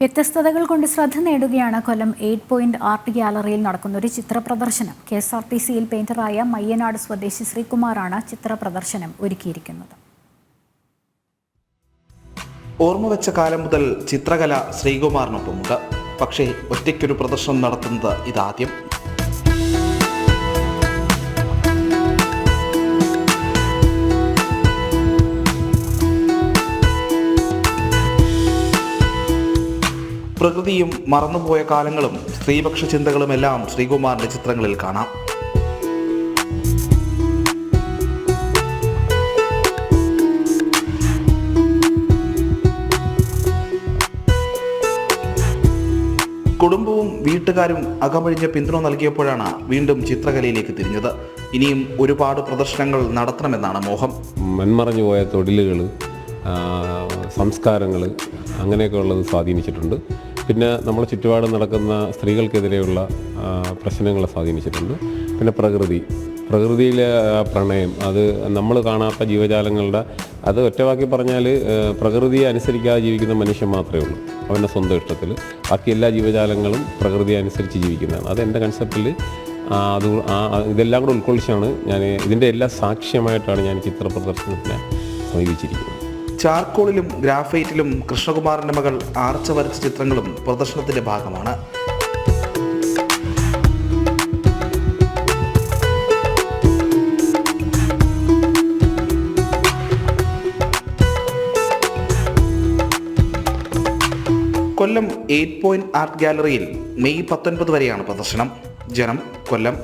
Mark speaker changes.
Speaker 1: വ്യത്യസ്തതകൾ കൊണ്ട് ശ്രദ്ധ നേടുകയാണ് കൊല്ലം 8 പോയിന്റ് ആർട്ട് ഗ്യാലറിയിൽ നടക്കുന്ന ഒരു ചിത്ര പ്രദർശനം. KSRTCയിൽ പെയിന്ററായ മയ്യനാട് സ്വദേശി ശ്രീകുമാറാണ് ചിത്ര പ്രദർശനം ഒരുക്കിയിരിക്കുന്നത്.
Speaker 2: ഓർമ്മ വെച്ച കാലം മുതൽ ചിത്രകല ശ്രീകുമാറിനൊപ്പമുണ്ട്. പക്ഷേ ഒറ്റയ്ക്കൊരു പ്രദർശനം നടത്തുന്നത് ഇതാദ്യം. പ്രകൃതിയും മറന്നുപോയ കാലങ്ങളും സ്ത്രീപക്ഷ ചിന്തകളുമെല്ലാം ശ്രീകുമാറിന്റെ ചിത്രങ്ങളിൽ കാണാം. കുടുംബവും വീട്ടുകാരും അകമഴിഞ്ഞ പിന്തുണ നൽകിയപ്പോഴാണ് വീണ്ടും ചിത്രകലയിലേക്ക് തിരിഞ്ഞത്. ഇനിയും ഒരുപാട് പ്രദർശനങ്ങൾ നടത്തണമെന്നാണ് മോഹം.
Speaker 3: മൺമറഞ്ഞു പോയ തൊഴിലുകൾ, സംസ്കാരങ്ങൾ അങ്ങനെയൊക്കെ ഉള്ളത് സ്വാധീനിച്ചിട്ടുണ്ട്. പിന്നെ നമ്മളെ ചുറ്റുപാട് നടക്കുന്ന സ്ത്രീകൾക്കെതിരെയുള്ള പ്രശ്നങ്ങളെ സ്വാധീനിച്ചിട്ടുണ്ട്. പിന്നെ പ്രകൃതിയിലെ പ്രണയം, അത് നമ്മൾ കാണാത്ത ജീവജാലങ്ങളുടെ, അത് ഒറ്റവാക്കി പറഞ്ഞാൽ പ്രകൃതിയെ അനുസരിക്കാതെ ജീവിക്കുന്ന മനുഷ്യൻ മാത്രമേ ഉള്ളൂ. അവൻ്റെ സ്വന്തം ഇഷ്ടത്തിൽ. ബാക്കി എല്ലാ ജീവജാലങ്ങളും പ്രകൃതിയെ അനുസരിച്ച് ജീവിക്കുന്നതാണ്. അത് എൻ്റെ കൺസെപ്റ്റിൽ ഇതെല്ലാം കൂടെ ഉൾക്കൊള്ളിച്ചാണ് ഞാൻ ഇതിൻ്റെ എല്ലാ സാക്ഷ്യമായിട്ടാണ് ഞാൻ ചിത്ര പ്രദർശനത്തിനെ സമീപിച്ചിരിക്കുന്നത്.
Speaker 2: ചാർക്കോളിലും ഗ്രാഫൈറ്റിലും കൃഷ്ണകുമാറിന്റെ മകൾ ആർച്ച വരച്ച ചിത്രങ്ങളും പ്രദർശനത്തിന്റെ ഭാഗമാണ്. കൊല്ലം 8 പോയിന്റ് ആർട്ട് ഗ്യാലറിയിൽ മെയ് 19 വരെയാണ് പ്രദർശനം. ജനം, കൊല്ലം.